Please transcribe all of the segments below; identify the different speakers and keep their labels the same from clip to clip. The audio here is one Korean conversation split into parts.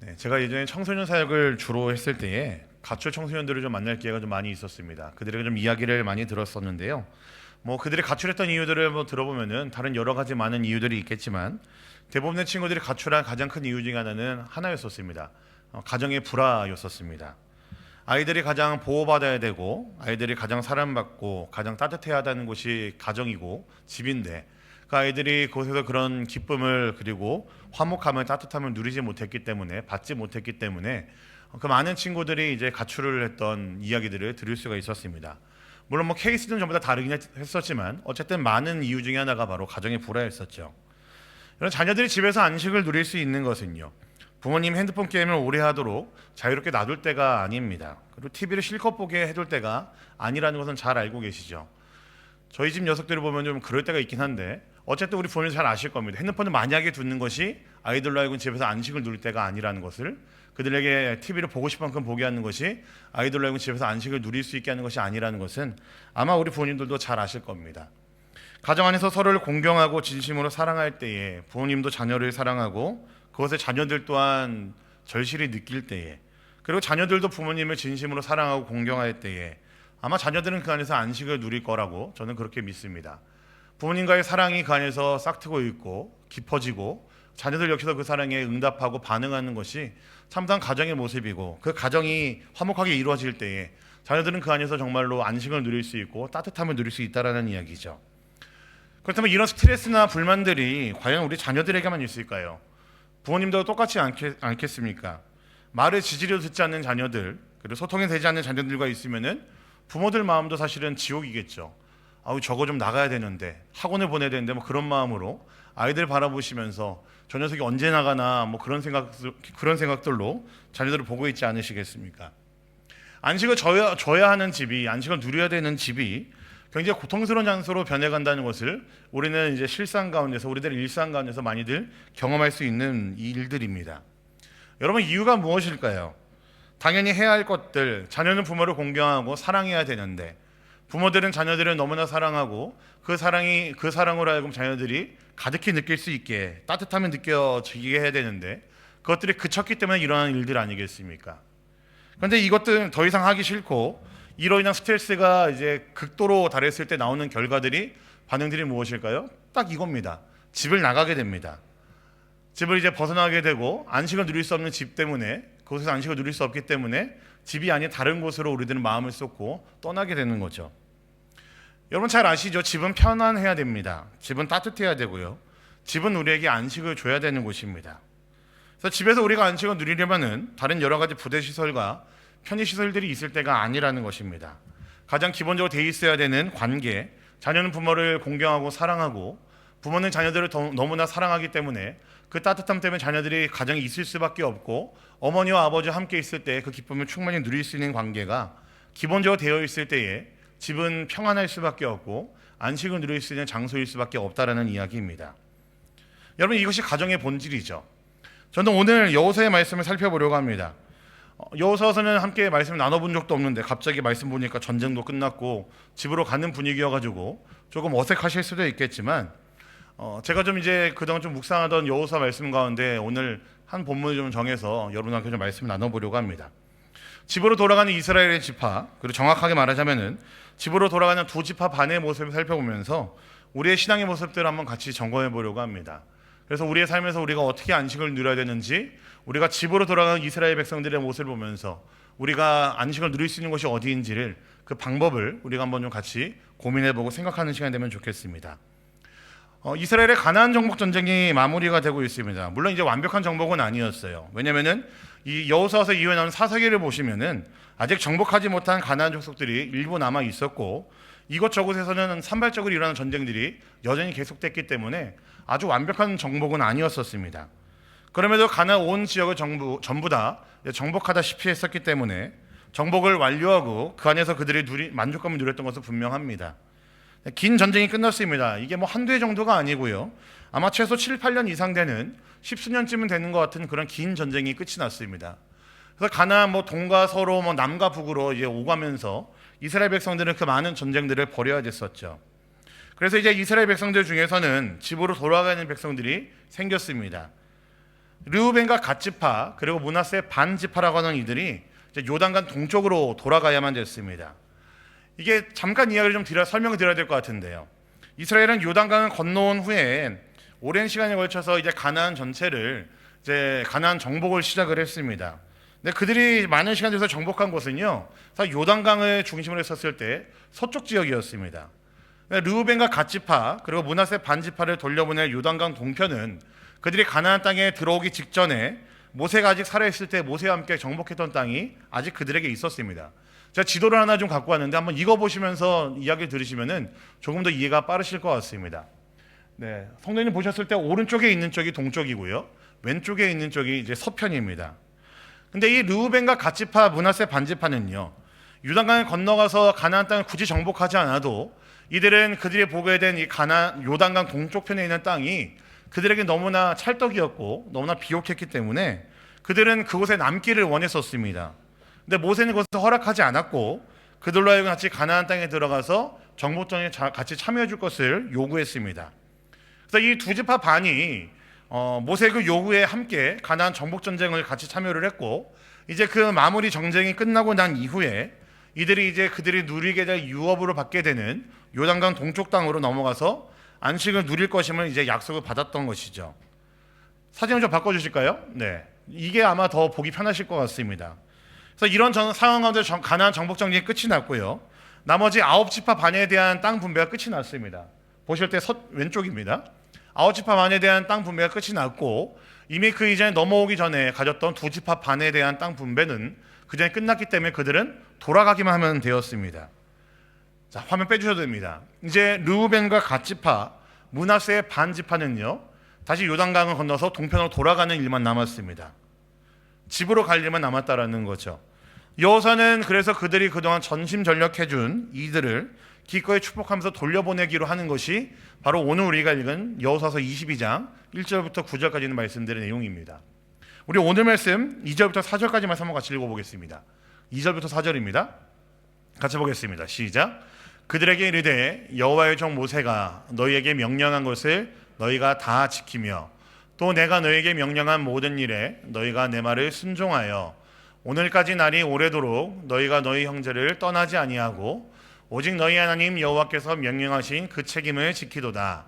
Speaker 1: 네, 제가 예전에 청소년 사역을 주로 했을 때에 가출 청소년들을 좀 만날 기회가 좀 많이 있었습니다. 그들에게 좀 이야기를 많이 들었었는데요. 뭐 그들이 가출했던 이유들을 뭐 들어보면은 다른 여러 가지 많은 이유들이 있겠지만 대부분의 친구들이 가출한 가장 큰 이유 중에 하나였었습니다. 가정의 불화였었습니다. 아이들이 가장 보호받아야 되고 아이들이 가장 사랑받고 가장 따뜻해야 하는 곳이 가정이고 집인데 그 아이들이 그곳에서 그런 기쁨을 그리고 화목함을 따뜻함을 누리지 못했기 때문에 받지 못했기 때문에 그 많은 친구들이 이제 가출을 했던 이야기들을 들을 수가 있었습니다. 물론 뭐 케이스는 전부 다 다르긴 했었지만 어쨌든 많은 이유 중에 하나가 바로 가정의 불화였었죠. 이런 자녀들이 집에서 안식을 누릴 수 있는 것은요, 부모님 핸드폰 게임을 오래 하도록 자유롭게 놔둘 때가 아닙니다. 그리고 TV를 실컷 보게 해둘 때가 아니라는 것은 잘 알고 계시죠. 저희 집 녀석들을 보면 좀 그럴 때가 있긴 한데 어쨌든 우리 부모님 잘 아실 겁니다. 핸드폰을 만약에 두는 것이 아이들로 하여금 집에서 안식을 누릴 때가 아니라는 것을, 그들에게 TV를 보고 싶은 만큼 보게 하는 것이 아이들로 하여금 집에서 안식을 누릴 수 있게 하는 것이 아니라는 것은 아마 우리 부모님들도 잘 아실 겁니다. 가정 안에서 서로를 공경하고 진심으로 사랑할 때에 부모님도 자녀를 사랑하고 그것을 자녀들 또한 절실히 느낄 때에, 그리고 자녀들도 부모님을 진심으로 사랑하고 공경할 때에 아마 자녀들은 그 안에서 안식을 누릴 거라고 저는 그렇게 믿습니다. 부모님과의 사랑이 그 안에서 싹트고 있고 깊어지고 자녀들 역시도 그 사랑에 응답하고 반응하는 것이 참다운 가정의 모습이고, 그 가정이 화목하게 이루어질 때에 자녀들은 그 안에서 정말로 안식을 누릴 수 있고 따뜻함을 누릴 수 있다라는 이야기죠. 그렇다면 이런 스트레스나 불만들이 과연 우리 자녀들에게만 있을까요? 부모님도 똑같지 않겠습니까? 말을 지지려 듣지 않는 자녀들, 그리고 소통이 되지 않는 자녀들과 있으면은 부모들 마음도 사실은 지옥이겠죠. 아우, 저거 좀 나가야 되는데, 학원을 보내야 되는데, 뭐 그런 마음으로 아이들 바라보시면서 저 녀석이 언제 나가나 뭐 그런 생각들로 자녀들을 보고 있지 않으시겠습니까? 안식을 줘야 하는 집이, 안식을 누려야 되는 집이 굉장히 고통스러운 장소로 변해간다는 것을 우리는 이제 실상 가운데서, 우리들의 일상 가운데서 많이들 경험할 수 있는 일들입니다. 여러분, 이유가 무엇일까요? 당연히 해야 할 것들, 자녀는 부모를 공경하고 사랑해야 되는데 부모들은 자녀들을 너무나 사랑하고 그 사랑으로 하여금 자녀들이 가득히 느낄 수 있게, 따뜻함이 느껴지게 해야 되는데 그것들이 그쳤기 때문에 일어나는 일들 아니겠습니까? 그런데 이것들은 더 이상 하기 싫고 이로 인한 스트레스가 이제 극도로 달했을 때 나오는 결과들이, 반응들이 무엇일까요? 딱 이겁니다. 집을 나가게 됩니다. 집을 이제 벗어나게 되고 안식을 누릴 수 없는 집 때문에, 그곳에서 안식을 누릴 수 없기 때문에 집이 아닌 다른 곳으로 우리들은 마음을 쏟고 떠나게 되는 거죠. 여러분 잘 아시죠? 집은 편안해야 됩니다. 집은 따뜻해야 되고요. 집은 우리에게 안식을 줘야 되는 곳입니다. 그래서 집에서 우리가 안식을 누리려면은 다른 여러 가지 부대시설과 편의시설들이 있을 때가 아니라는 것입니다. 가장 기본적으로 돼 있어야 되는 관계, 자녀는 부모를 공경하고 사랑하고 부모는 자녀들을 너무나 사랑하기 때문에 그 따뜻함 때문에 자녀들이 가정에 있을 수밖에 없고, 어머니와 아버지와 함께 있을 때 그 기쁨을 충분히 누릴 수 있는 관계가 기본적으로 되어 있을 때에 집은 평안할 수밖에 없고 안식을 누릴 수 있는 장소일 수밖에 없다라는 이야기입니다. 여러분, 이것이 가정의 본질이죠. 저는 오늘 여호수아의 말씀을 살펴보려고 합니다. 여호수아서는 함께 말씀을 나눠본 적도 없는데 갑자기 말씀 보니까 전쟁도 끝났고 집으로 가는 분위기여가지고 조금 어색하실 수도 있겠지만, 제가 좀 이제 그동안 좀 묵상하던 여호수아 말씀 가운데 오늘 한 본문을 좀 정해서 여러분한테 좀 말씀을 나눠보려고 합니다. 집으로 돌아가는 이스라엘의 지파, 그리고 정확하게 말하자면은 집으로 돌아가는 두 지파 반의 모습을 살펴보면서 우리의 신앙의 모습들을 한번 같이 점검해 보려고 합니다. 그래서 우리의 삶에서 우리가 어떻게 안식을 누려야 되는지, 우리가 집으로 돌아가는 이스라엘 백성들의 모습을 보면서 우리가 안식을 누릴 수 있는 것이 어디인지를, 그 방법을 우리가 한번 좀 같이 고민해보고 생각하는 시간이 되면 좋겠습니다. 이스라엘의 가나안 정복 전쟁이 마무리가 되고 있습니다. 물론 이제 완벽한 정복은 아니었어요. 왜냐하면은 이 여호수아서 이후에 나오는 사사기를 보시면은 아직 정복하지 못한 가나안 족속들이 일부 남아 있었고, 이곳저곳에서는 산발적으로 일어나는 전쟁들이 여전히 계속됐기 때문에 아주 완벽한 정복은 아니었었습니다. 그럼에도 가나안 온 지역을 전부 다 정복하다시피 했었기 때문에 정복을 완료하고 그 안에서 그들이 만족감을 누렸던 것은 분명합니다. 긴 전쟁이 끝났습니다. 이게 뭐 한두 해 정도가 아니고요. 아마 최소 7, 8년 이상 되는, 십수년쯤은 되는 것 같은 그런 긴 전쟁이 끝이 났습니다. 그래서 가나안 뭐 동과 서로 뭐 남과 북으로 이제 오가면서 이스라엘 백성들은 그 많은 전쟁들을 벌여야 됐었죠. 그래서 이제 이스라엘 백성들 중에서는 집으로 돌아가는 백성들이 생겼습니다. 르우벤과 갓지파 그리고 므낫세 반지파라고 하는 이들이 이제 요단강 동쪽으로 돌아가야만 됐습니다. 이게 잠깐 이야기를 좀 설명을 드려야 될 것 같은데요. 이스라엘은 요단강을 건너온 후에 오랜 시간에 걸쳐서 이제 가나안 전체를 이제 가나안 정복을 시작을 했습니다. 근데 그들이 많은 시간 들여서 정복한 곳은요, 사실 요단강을 중심으로 했었을 때 서쪽 지역이었습니다. 르우벤과 갓지파 그리고 므낫세 반지파를 돌려보낼 요단강 동편은 그들이 가나안 땅에 들어오기 직전에 모세가 아직 살아있을 때 모세와 함께 정복했던 땅이 아직 그들에게 있었습니다. 제가 지도를 하나 좀 갖고 왔는데 한번 이거 보시면서 이야기를 들으시면은 조금 더 이해가 빠르실 것 같습니다. 네, 성도님 보셨을 때 오른쪽에 있는 쪽이 동쪽이고요, 왼쪽에 있는 쪽이 이제 서편입니다. 근데 이 르우벤과 갓지파, 므낫세 반지파는요, 요단강을 건너가서 가나안 땅을 굳이 정복하지 않아도 이들은 그들이 보게 된 이 요단강 동쪽편에 있는 땅이 그들에게 너무나 찰떡이었고 너무나 비옥했기 때문에 그들은 그곳에 남기를 원했었습니다. 근데 모세는 그것을 허락하지 않았고 그들로 하여금 같이 가나안 땅에 들어가서 정복전에 같이 참여해 줄 것을 요구했습니다. 그래서 이 두 지파 반이 모세의 그 요구에 함께 가나안 정복 전쟁을 같이 참여를 했고, 이제 그 마무리 정쟁이 끝나고 난 이후에 이들이 이제 그들이 누리게 될 유업으로 받게 되는 요단강 동쪽 땅으로 넘어가서 안식을 누릴 것임을 이제 약속을 받았던 것이죠. 사진을 좀 바꿔주실까요? 네, 이게 아마 더 보기 편하실 것 같습니다. 그래서 이런 상황 가운데 가나안 정복 전쟁이 끝이 났고요, 나머지 9지파 반에 대한 땅 분배가 끝이 났습니다. 보실 때 왼쪽입니다. 9지파 반에 대한 땅 분배가 끝이 났고, 이미 그 이전에 넘어오기 전에 가졌던 2지파 반에 대한 땅 분배는 그 전에 끝났기 때문에 그들은 돌아가기만 하면 되었습니다. 자, 화면 빼주셔도 됩니다. 이제 르우벤과 갓지파, 므낫세 반지파는요, 다시 요단강을 건너서 동편으로 돌아가는 일만 남았습니다. 집으로 갈 일만 남았다라는 거죠. 여호사는 그래서 그들이 그동안 전심전력해준 이들을 기꺼이 축복하면서 돌려보내기로 하는 것이 바로 오늘 우리가 읽은 여호사서 22장 1절부터 9절까지 있는 말씀들의 내용입니다. 우리 오늘 말씀 2절부터 4절까지 말씀 한번 같이 읽어보겠습니다. 2절부터 4절입니다. 같이 보겠습니다. 시작. 그들에게 이르되 여호와의 종 모세가 너희에게 명령한 것을 너희가 다 지키며 또 내가 너희에게 명령한 모든 일에 너희가 내 말을 순종하여 오늘까지 날이 오래도록 너희가 너희 형제를 떠나지 아니하고 오직 너희 하나님 여호와께서 명령하신 그 책임을 지키도다.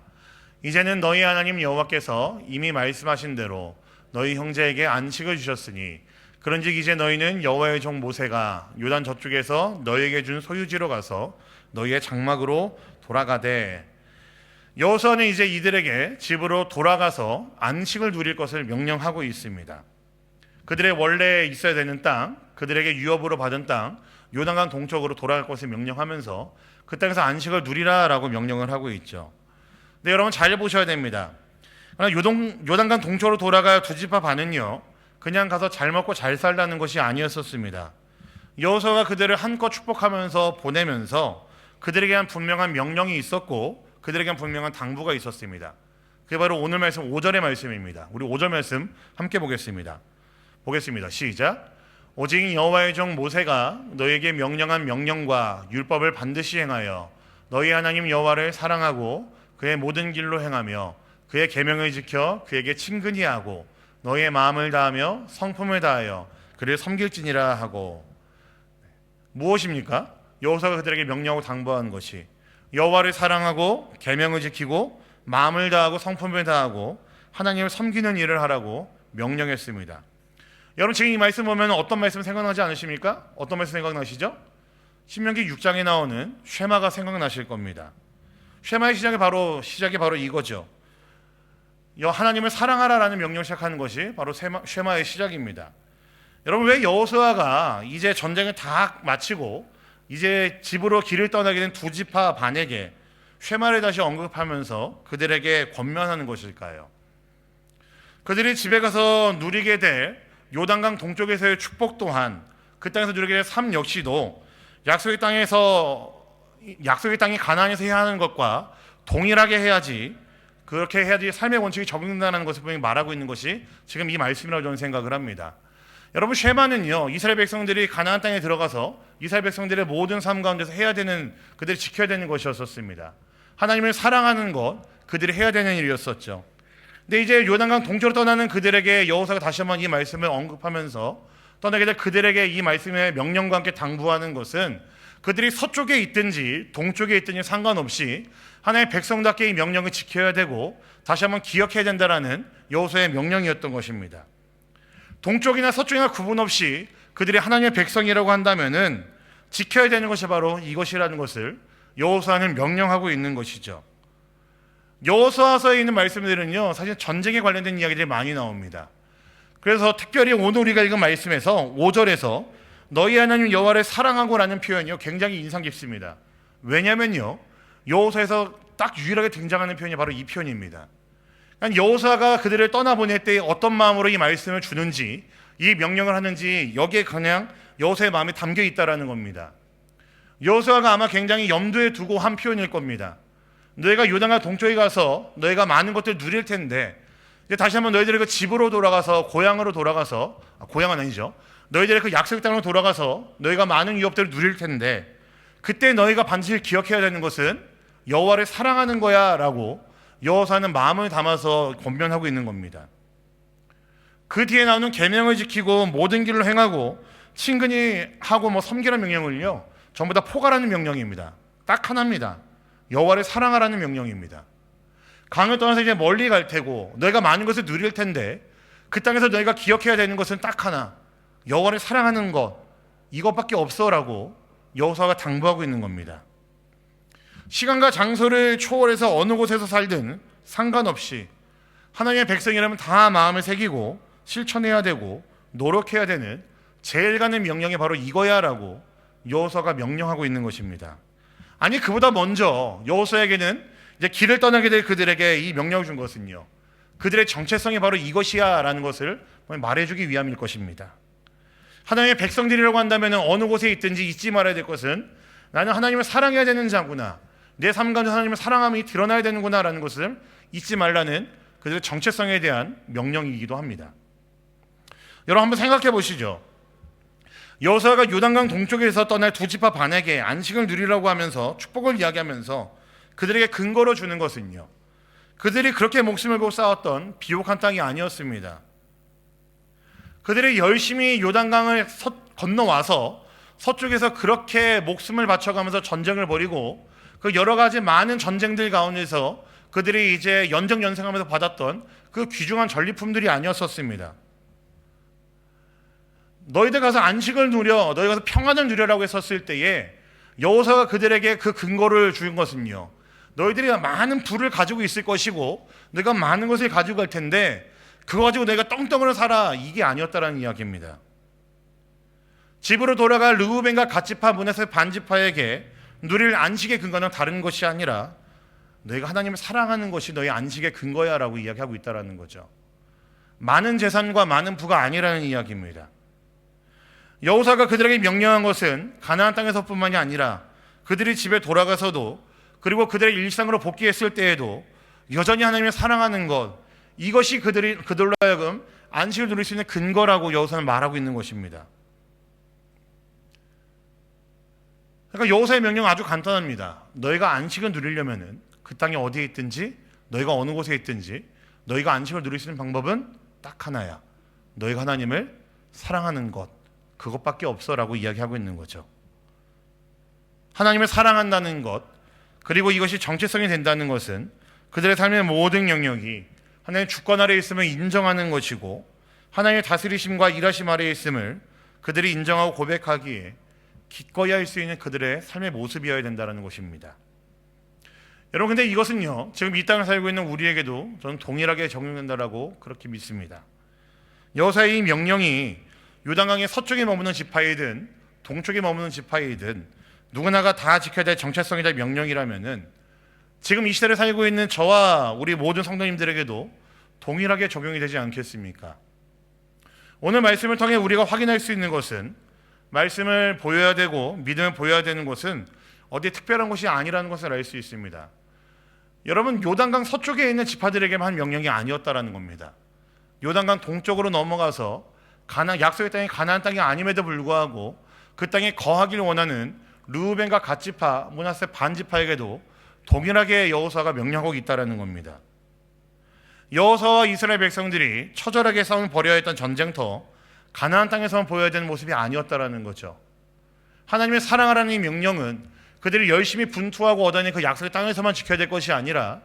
Speaker 1: 이제는 너희 하나님 여호와께서 이미 말씀하신 대로 너희 형제에게 안식을 주셨으니 그런즉 이제 너희는 여호와의 종 모세가 요단 저쪽에서 너희에게 준 소유지로 가서 너희의 장막으로 돌아가되, 여호수아는 이제 이들에게 집으로 돌아가서 안식을 누릴 것을 명령하고 있습니다. 그들의 원래 있어야 되는 땅, 그들에게 유업으로 받은 땅 요단강 동쪽으로 돌아갈 것을 명령하면서 그 땅에서 안식을 누리라라고 명령을 하고 있죠. 근데 여러분 잘 보셔야 됩니다. 요단강 동쪽으로 돌아갈 두 지파 반은요, 그냥 가서 잘 먹고 잘 살라는 것이 아니었었습니다. 여호수아가 그들을 한껏 축복하면서 보내면서 그들에게 한 분명한 명령이 있었고 그들에게 한 분명한 당부가 있었습니다. 그게 바로 오늘 말씀 5절의 말씀입니다. 우리 5절 말씀 함께 보겠습니다. 시작. 오직 여호와의 종 모세가 너희에게 명령한 명령과 율법을 반드시 행하여 너희 하나님 여호와를 사랑하고 그의 모든 길로 행하며 그의 계명을 지켜 그에게 친근히 하고 너희의 마음을 다하며 성품을 다하여 그를 섬길지니라 하고. 무엇입니까? 여호수아가 그들에게 명령하고 당부한 것이 여호와를 사랑하고 계명을 지키고 마음을 다하고 성품을 다하고 하나님을 섬기는 일을 하라고 명령했습니다. 여러분 지금 이 말씀 보면 어떤 말씀 생각나지 않으십니까? 어떤 말씀 생각나시죠? 신명기 6장에 나오는 쉐마가 생각나실 겁니다. 쉐마의 시작이 바로 이거죠. 하나님을 사랑하라라는 명령을 시작하는 것이 바로 쉐마의 시작입니다. 여러분 왜 여호수아가 이제 전쟁을 다 마치고 이제 집으로 길을 떠나게 된 두 지파 반에게 쉐마를 다시 언급하면서 그들에게 권면하는 것일까요? 그들이 집에 가서 누리게 될 요단강 동쪽에서의 축복 또한 그 땅에서 누리게 될 삶 역시도 약속의 땅이 가나안에서 해야 하는 것과 동일하게 해야지, 그렇게 해야지 삶의 원칙이 적용된다는 것을 분명히 말하고 있는 것이 지금 이 말씀이라고 저는 생각을 합니다. 여러분 쉐마는요, 이스라엘 백성들이 가나안 땅에 들어가서 이스라엘 백성들의 모든 삶 가운데서 해야 되는, 그들이 지켜야 되는 것이었습니다. 하나님을 사랑하는 것, 그들이 해야 되는 일이었었죠. 근데 이제 요단강 동쪽으로 떠나는 그들에게 여호수아가 다시 한번 이 말씀을 언급하면서 떠나게 될 그들에게 이 말씀의 명령과 함께 당부하는 것은 그들이 서쪽에 있든지 동쪽에 있든지 상관없이 하나님의 백성답게 이 명령을 지켜야 되고 다시 한번 기억해야 된다라는 여호수아의 명령이었던 것입니다. 동쪽이나 서쪽이나 구분 없이 그들이 하나님의 백성이라고 한다면은 지켜야 되는 것이 바로 이것이라는 것을 여호수아는 명령하고 있는 것이죠. 여호수아서에 있는 말씀들은요, 사실 전쟁에 관련된 이야기들이 많이 나옵니다. 그래서 특별히 오늘 우리가 읽은 말씀에서 5절에서 너희 하나님 여호와를 사랑하고라는 표현이요 굉장히 인상 깊습니다. 왜냐면요, 여호수아에서 딱 유일하게 등장하는 표현이 바로 이 표현입니다. 그러니까 여호수아가 그들을 떠나보낼 때 어떤 마음으로 이 말씀을 주는지, 이 명령을 하는지 여기에 그냥 여호수아의 마음이 담겨 있다라는 겁니다. 여호수아가 아마 굉장히 염두에 두고 한 표현일 겁니다. 너희가 요단강 동쪽에 가서 너희가 많은 것들을 누릴 텐데 이제 다시 한번 너희들이 그 집으로 돌아가서 고향으로 돌아가서 고향은 아니죠. 너희들의 그 약속 땅으로 돌아가서 너희가 많은 유업들을 누릴 텐데 그때 너희가 반드시 기억해야 되는 것은 여호와를 사랑하는 거야 라고 여호수아는 마음을 담아서 권면하고 있는 겁니다. 그 뒤에 나오는 계명을 지키고 모든 길로 행하고 친근히 하고 섬기라는 명령을요 전부 다 포괄하는 명령입니다. 딱 하나입니다. 여호와를 사랑하라는 명령입니다. 강을 떠나서 이제 멀리 갈 테고 너희가 많은 것을 누릴 텐데 그 땅에서 너희가 기억해야 되는 것은 딱 하나, 여호와를 사랑하는 것, 이것밖에 없어라고 여호수아가 당부하고 있는 겁니다. 시간과 장소를 초월해서 어느 곳에서 살든 상관없이 하나님의 백성이라면 다 마음을 새기고 실천해야 되고 노력해야 되는 제일 가는 명령이 바로 이거야 라고 여호수아가 명령하고 있는 것입니다. 아니 그보다 먼저 여호수아에게는 이제 길을 떠나게 될 그들에게 이 명령을 준 것은요 그들의 정체성이 바로 이것이야 라는 것을 말해주기 위함일 것입니다. 하나님의 백성들이라고 한다면 어느 곳에 있든지 잊지 말아야 될 것은 나는 하나님을 사랑해야 되는 자구나, 내 삶 가운데 하나님을 사랑함이 드러나야 되는구나 라는 것을 잊지 말라는 그들의 정체성에 대한 명령이기도 합니다. 여러분 한번 생각해 보시죠. 여호수아가 요단강 동쪽에서 떠날 두 지파 반에게 안식을 누리라고 하면서 축복을 이야기하면서 그들에게 근거로 주는 것은요 그들이 그렇게 목숨을 걸고 싸웠던 비옥한 땅이 아니었습니다. 그들이 열심히 요단강을 건너와서 서쪽에서 그렇게 목숨을 바쳐가면서 전쟁을 벌이고 그 여러 가지 많은 전쟁들 가운데서 그들이 이제 연정연승하면서 받았던 그 귀중한 전리품들이 아니었었습니다. 너희들 가서 안식을 누려, 너희 가서 평안을 누려라고 했었을 때에 여호수아가 그들에게 그 근거를 준 것은요 너희들이 많은 부를 가지고 있을 것이고 너희가 많은 것을 가지고 갈 텐데 그거 가지고 너희가 떵떵으로 살아, 이게 아니었다라는 이야기입니다. 집으로 돌아갈 르우벤과 갓지파 므낫세 반지파에게 누릴 안식의 근거는 다른 것이 아니라 너희가 하나님을 사랑하는 것이 너희 안식의 근거야 라고 이야기하고 있다는 거죠. 많은 재산과 많은 부가 아니라는 이야기입니다. 여호수아가 그들에게 명령한 것은 가나안 땅에서뿐만이 아니라 그들이 집에 돌아가서도 그리고 그들의 일상으로 복귀했을 때에도 여전히 하나님을 사랑하는 것, 이것이 그들로 하여금 안식을 누릴 수 있는 근거라고 여호수아는 말하고 있는 것입니다. 그러니까 여호수아의 명령은 아주 간단합니다. 너희가 안식을 누리려면은 그 땅에 어디에 있든지 너희가 어느 곳에 있든지 너희가 안식을 누릴 수 있는 방법은 딱 하나야. 너희가 하나님을 사랑하는 것, 그것밖에 없어라고 이야기하고 있는 거죠. 하나님을 사랑한다는 것, 그리고 이것이 정체성이 된다는 것은 그들의 삶의 모든 영역이 하나님의 주권 아래에 있음을 인정하는 것이고 하나님의 다스리심과 일하심 아래에 있음을 그들이 인정하고 고백하기에 기꺼이 할 수 있는 그들의 삶의 모습이어야 된다는 것입니다. 여러분, 근데 이것은요 지금 이 땅을 살고 있는 우리에게도 저는 동일하게 적용된다라고 그렇게 믿습니다. 여호수아의 이 명령이 요단강의 서쪽에 머무는 지파이든 동쪽에 머무는 지파이든 누구나가 다 지켜야 될 정체성이자 명령이라면은 지금 이 시대를 살고 있는 저와 우리 모든 성도님들에게도 동일하게 적용이 되지 않겠습니까? 오늘 말씀을 통해 우리가 확인할 수 있는 것은 말씀을 보여야 되고 믿음을 보여야 되는 것은 어디 특별한 것이 아니라는 것을 알 수 있습니다. 여러분, 요단강 서쪽에 있는 지파들에게만 한 명령이 아니었다라는 겁니다. 요단강 동쪽으로 넘어가서 약속의 땅이 가나안 땅이 아님에도 불구하고 그 땅에 거하기를 원하는 르우벤과 갓지파, 므낫세 반지파에게도 동일하게 여호수아가 명령하고 있다라는 겁니다. 여호수아와 이스라엘 백성들이 처절하게 싸움을 벌여야 했던 전쟁터 가나안 땅에서만 보여야 되는 모습이 아니었다라는 거죠. 하나님의 사랑하라는 이 명령은 그들이 열심히 분투하고 얻어낸 그 약속의 땅에서만 지켜야 될 것이 아니라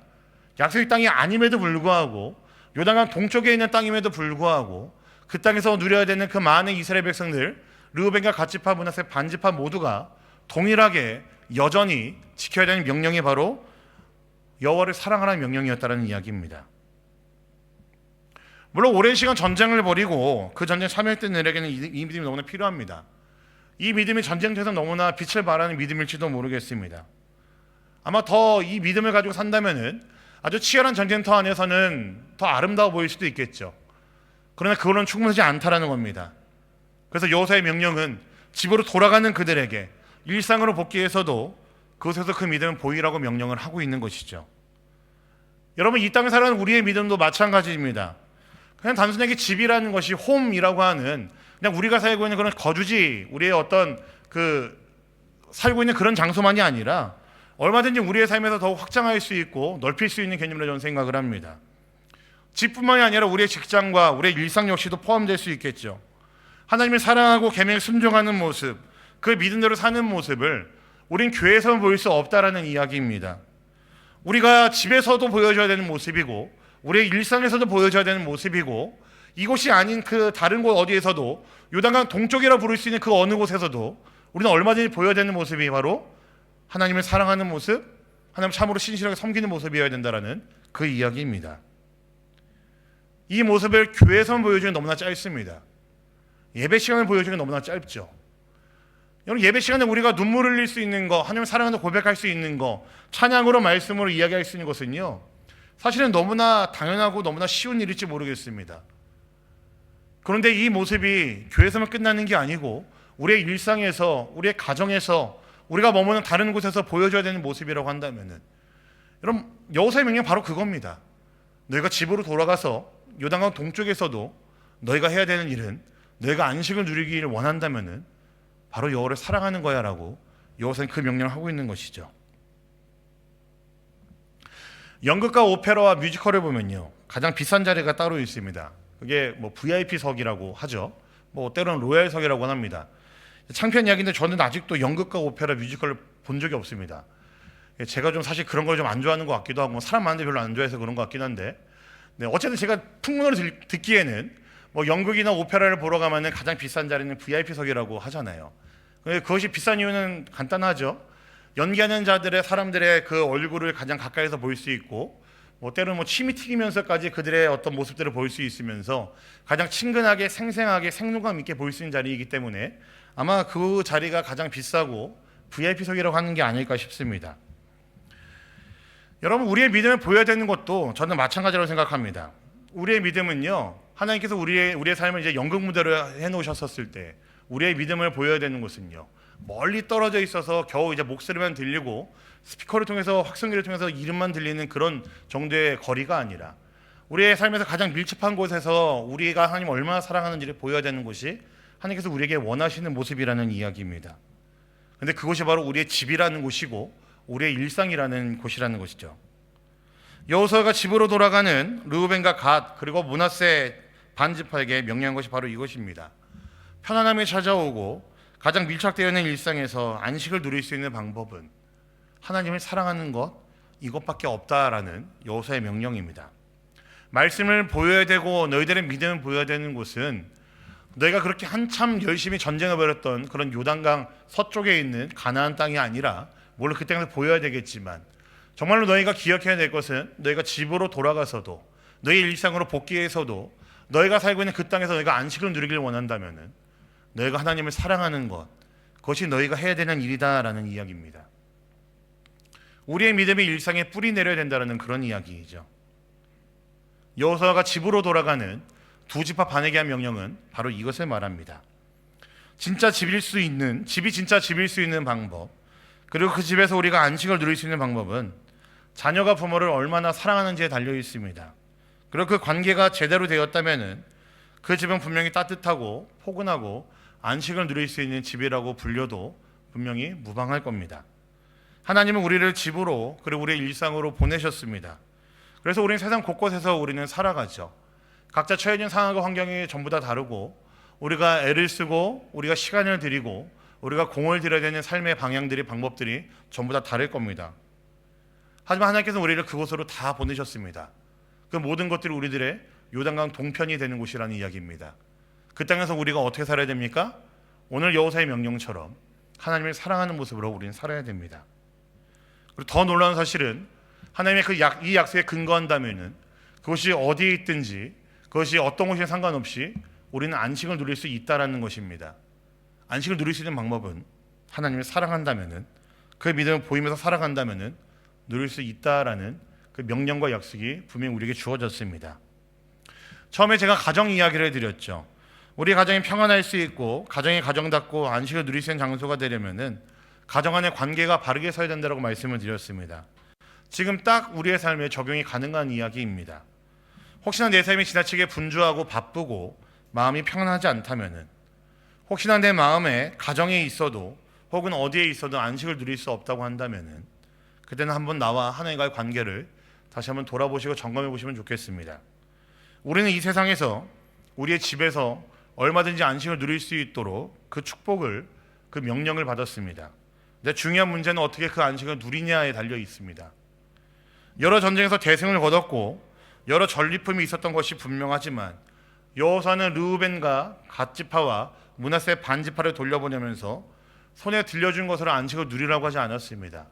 Speaker 1: 약속의 땅이 아님에도 불구하고 요단강 동쪽에 있는 땅임에도 불구하고 그 땅에서 누려야 되는 그 많은 이스라엘 백성들, 르우벤과 갓지파, 므낫세, 반지파 모두가 동일하게 여전히 지켜야 되는 명령이 바로 여호와를 사랑하라는 명령이었다는 이야기입니다. 물론 오랜 시간 전쟁을 벌이고 그 전쟁 참여했던 이들에게는 이 믿음이 너무나 필요합니다. 이 믿음이 전쟁터에서 너무나 빛을 발하는 믿음일지도 모르겠습니다. 아마 더 이 믿음을 가지고 산다면은 아주 치열한 전쟁터 안에서는 더 아름다워 보일 수도 있겠죠. 그러나 그거는 충분하지 않다라는 겁니다. 그래서 여호수아의 명령은 집으로 돌아가는 그들에게 일상으로 복귀해서도 그곳에서 그 믿음을 보이라고 명령을 하고 있는 것이죠. 여러분, 이 땅에 살아가는 우리의 믿음도 마찬가지입니다. 그냥 단순하게 집이라는 것이 홈이라고 하는 그냥 우리가 살고 있는 그런 거주지, 우리의 어떤 그 살고 있는 그런 장소만이 아니라 얼마든지 우리의 삶에서 더욱 확장할 수 있고 넓힐 수 있는 개념이라고 저는 생각을 합니다. 집뿐만이 아니라 우리의 직장과 우리의 일상 역시도 포함될 수 있겠죠. 하나님을 사랑하고 계명에 순종하는 모습, 그 믿음대로 사는 모습을 우린 교회에서만 보일 수 없다라는 이야기입니다. 우리가 집에서도 보여줘야 되는 모습이고 우리의 일상에서도 보여줘야 되는 모습이고 이곳이 아닌 그 다른 곳 어디에서도 요단강 동쪽이라 부를 수 있는 그 어느 곳에서도 우리는 얼마든지 보여야 되는 모습이 바로 하나님을 사랑하는 모습, 하나님 참으로 신실하게 섬기는 모습이어야 된다는 그 이야기입니다. 이 모습을 교회에서만 보여주기는 너무나 짧습니다. 예배 시간을 보여주기는 너무나 짧죠. 여러분, 예배 시간에 우리가 눈물을 흘릴 수 있는 거, 하나님을 사랑한다 고백할 수 있는 거, 찬양으로 말씀으로 이야기할 수 있는 것은요, 사실은 너무나 당연하고 너무나 쉬운 일일지 모르겠습니다. 그런데 이 모습이 교회에서만 끝나는 게 아니고 우리의 일상에서, 우리의 가정에서, 우리가 머무는 다른 곳에서 보여줘야 되는 모습이라고 한다면은, 여러분, 여호수아의 명령 바로 그겁니다. 너희가 집으로 돌아가서 요단강 동쪽에서도 너희가 해야 되는 일은 너희가 안식을 누리기를 원한다면은 바로 여호와를 사랑하는 거야라고 여호수아는 그 명령을 하고 있는 것이죠. 연극과 오페라와 뮤지컬을 보면요, 가장 비싼 자리가 따로 있습니다. 그게 뭐 VIP석이라고 하죠. 뭐 때로는 로얄석이라고 합니다. 창피한 이야기인데 저는 아직도 연극과 오페라, 뮤지컬을 본 적이 없습니다. 제가 좀 사실 그런 걸 좀 안 좋아하는 것 같기도 하고 사람 많은데 별로 안 좋아해서 그런 것 같긴 한데, 네, 어쨌든 제가 풍문으로 듣기에는 뭐 연극이나 오페라를 보러 가면은 가장 비싼 자리는 VIP석이라고 하잖아요. 그것이 비싼 이유는 간단하죠. 연기하는 자들의 사람들의 그 얼굴을 가장 가까이서 볼 수 있고, 뭐 때로는 뭐 침이 튀기면서까지 그들의 어떤 모습들을 볼 수 있으면서 가장 친근하게 생생하게 생동감 있게 볼 수 있는 자리이기 때문에 아마 그 자리가 가장 비싸고 VIP석이라고 하는 게 아닐까 싶습니다. 여러분, 우리의 믿음을 보여야 되는 것도 저는 마찬가지라고 생각합니다. 우리의 믿음은요, 하나님께서 우리의 삶을 이제 연극 무대로 해놓으셨을 때 우리의 믿음을 보여야 되는 것은요, 멀리 떨어져 있어서 겨우 이제 목소리만 들리고 스피커를 통해서, 확성기를 통해서 이름만 들리는 그런 정도의 거리가 아니라 우리의 삶에서 가장 밀접한 곳에서 우리가 하나님을 얼마나 사랑하는지를 보여야 되는 곳이 하나님께서 우리에게 원하시는 모습이라는 이야기입니다. 그런데 그곳이 바로 우리의 집이라는 곳이고 우리의 일상이라는 곳이라는 것이죠. 여호수아가 집으로 돌아가는 르우벤과 갓 그리고 므낫세 반지파에게 명령한 것이 바로 이것입니다. 편안함이 찾아오고 가장 밀착되어 있는 일상에서 안식을 누릴 수 있는 방법은 하나님을 사랑하는 것, 이것밖에 없다라는 여호수아의 명령입니다. 말씀을 보여야 되고 너희들의 믿음을 보여야 되는 곳은 너희가 그렇게 한참 열심히 전쟁을 벌였던 그런 요단강 서쪽에 있는 가나안 땅이 아니라, 물론 그 땅에서 보여야 되겠지만 정말로 너희가 기억해야 될 것은 너희가 집으로 돌아가서도, 너희 일상으로 복귀해서도 너희가 살고 있는 그 땅에서 너희가 안식을 누리길 원한다면은 너희가 하나님을 사랑하는 것, 그것이 너희가 해야 되는 일이다라는 이야기입니다. 우리의 믿음이 일상에 뿌리 내려야 된다는 그런 이야기이죠. 여호수아가 집으로 돌아가는 두 지파 반에게 한 명령은 바로 이것을 말합니다. 진짜 집이 진짜 집일 수 있는 방법, 그리고 그 집에서 우리가 안식을 누릴 수 있는 방법은 자녀가 부모를 얼마나 사랑하는지에 달려 있습니다. 그리고 그 관계가 제대로 되었다면은 그 집은 분명히 따뜻하고 포근하고 안식을 누릴 수 있는 집이라고 불려도 분명히 무방할 겁니다. 하나님은 우리를 집으로, 그리고 우리의 일상으로 보내셨습니다. 그래서 우리는 세상 곳곳에서 우리는 살아가죠. 각자 처해진 상황과 환경이 전부 다 다르고 우리가 애를 쓰고 우리가 시간을 들이고 우리가 공을 들여야 되는 삶의 방향들이 방법들이 전부 다 다를 겁니다. 하지만 하나님께서 우리를 그곳으로 다 보내셨습니다. 그 모든 것들이 우리들의 요단강 동편이 되는 곳이라는 이야기입니다. 그 땅에서 우리가 어떻게 살아야 됩니까? 오늘 여호사의 명령처럼 하나님을 사랑하는 모습으로 우리는 살아야 됩니다. 그리고 더 놀라운 사실은 하나님의 이 약속에 근거한다면은 그것이 어디에 있든지 그것이 어떤 곳이든 상관없이 우리는 안식을 누릴 수 있다라는 것입니다. 안식을 누릴 수 있는 방법은 하나님을 사랑한다면은 그 믿음을 보이면서 살아간다면은 누릴 수 있다라는 그 명령과 약속이 분명히 우리에게 주어졌습니다. 처음에 제가 가정 이야기를 해드렸죠. 우리 가정이 평안할 수 있고 가정이 가정답고 안식을 누릴 수 있는 장소가 되려면은 가정 안의 관계가 바르게 서야 된다고 말씀을 드렸습니다. 지금 딱 우리의 삶에 적용이 가능한 이야기입니다. 혹시나 내 삶이 지나치게 분주하고 바쁘고 마음이 평안하지 않다면은 혹시나 내 마음에 가정에 있어도 혹은 어디에 있어도 안식을 누릴 수 없다고 한다면은 그때는 한번 나와 하나님과의 관계를 다시 한번 돌아보시고 점검해 보시면 좋겠습니다. 우리는 이 세상에서 우리의 집에서 얼마든지 안식을 누릴 수 있도록 그 축복을 그 명령을 받았습니다. 근데 중요한 문제는 어떻게 그 안식을 누리냐에 달려 있습니다. 여러 전쟁에서 대승을 거뒀고 여러 전리품이 있었던 것이 분명하지만 여호사는 르우벤과 갓지파와 므낫세 반지파를 돌려보내면서 손에 들려준 것으로 안식을 누리라고 하지 않았습니다.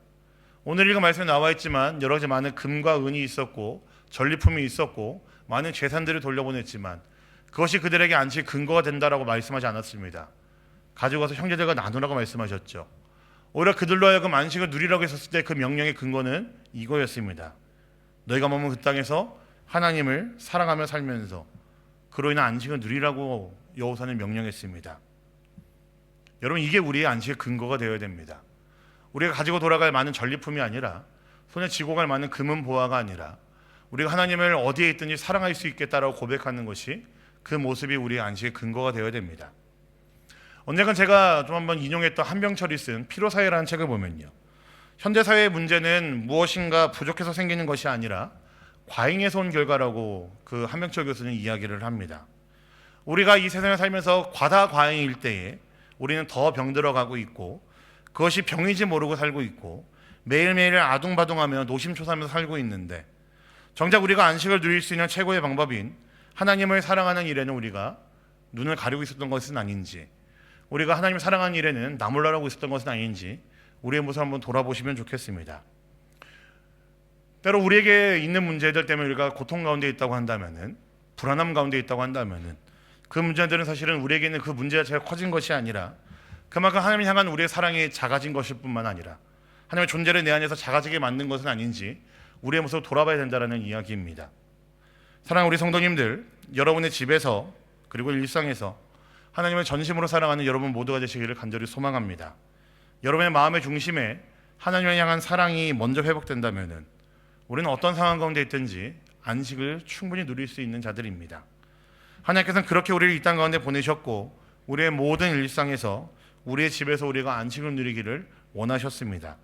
Speaker 1: 오늘 읽은 말씀에 나와 있지만 여러 가지 많은 금과 은이 있었고 전리품이 있었고 많은 재산들을 돌려보냈지만 그것이 그들에게 안식의 근거가 된다라고 말씀하지 않았습니다. 가지고 가서 형제들과 나누라고 말씀하셨죠. 오히려 그들로 하여금 안식을 누리라고 했었을 때 그 명령의 근거는 이거였습니다. 너희가 머문 그 땅에서 하나님을 사랑하며 살면서 그로 인한 안식을 누리라고 여호사는 명령했습니다. 여러분, 이게 우리의 안식의 근거가 되어야 됩니다. 우리가 가지고 돌아갈 많은 전리품이 아니라 손에 쥐고 갈 많은 금은 보화가 아니라 우리가 하나님을 어디에 있든지 사랑할 수 있겠다라고 고백하는 것이 그 모습이 우리의 안식의 근거가 되어야 됩니다. 언젠가 제가 좀 한번 인용했던 한병철이 쓴 피로사회라는 책을 보면요, 현대사회의 문제는 무엇인가 부족해서 생기는 것이 아니라 과잉에서 온 결과라고 그 한병철 교수는 이야기를 합니다. 우리가 이 세상에 살면서 과다 과잉일 때에 우리는 더 병들어가고 있고 그것이 병인지 모르고 살고 있고 매일매일 아둥바둥하며 노심초사하면서 살고 있는데, 정작 우리가 안식을 누릴 수 있는 최고의 방법인 하나님을 사랑하는 일에는 우리가 눈을 가리고 있었던 것은 아닌지, 우리가 하나님을 사랑하는 일에는 나몰라라고 있었던 것은 아닌지 우리의 모습을 한번 돌아보시면 좋겠습니다. 때로 우리에게 있는 문제들 때문에 우리가 고통 가운데 있다고 한다면은, 불안함 가운데 있다고 한다면은 그 문제들은 사실은 우리에게 있는 그 문제 자체가 커진 것이 아니라 그만큼 하나님을 향한 우리의 사랑이 작아진 것일 뿐만 아니라 하나님의 존재를 내 안에서 작아지게 만든 것은 아닌지 우리의 모습을 돌아봐야 된다는 이야기입니다. 사랑하는 우리 성도님들, 여러분의 집에서 그리고 일상에서 하나님을 전심으로 사랑하는 여러분 모두가 되시기를 간절히 소망합니다. 여러분의 마음의 중심에 하나님을 향한 사랑이 먼저 회복된다면 우리는 어떤 상황 가운데 있든지 안식을 충분히 누릴 수 있는 자들입니다. 하나님께서는 그렇게 우리를 이 땅 가운데 보내셨고 우리의 모든 일상에서 우리의 집에서 우리가 안식을 누리기를 원하셨습니다.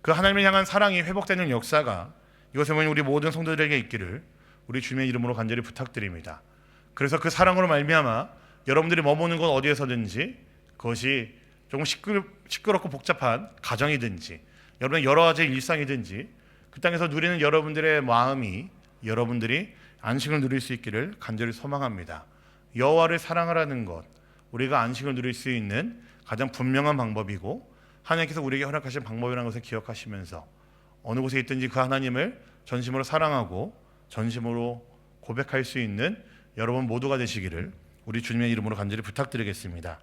Speaker 1: 그 하나님을 향한 사랑이 회복되는 역사가 이것에 보면 우리 모든 성도들에게 있기를 우리 주님의 이름으로 간절히 부탁드립니다. 그래서 그 사랑으로 말미암아 여러분들이 머무는 곳 어디에서든지 그것이 조금 시끄럽고 복잡한 가정이든지 여러분의 여러 가지 일상이든지 그 땅에서 누리는 여러분들의 마음이 여러분들이 안식을 누릴 수 있기를 간절히 소망합니다. 여호와를 사랑하라는 것, 우리가 안식을 누릴 수 있는 가장 분명한 방법이고 하나님께서 우리에게 허락하신 방법이라는 것을 기억하시면서 어느 곳에 있든지 그 하나님을 전심으로 사랑하고 전심으로 고백할 수 있는 여러분 모두가 되시기를 우리 주님의 이름으로 간절히 부탁드리겠습니다.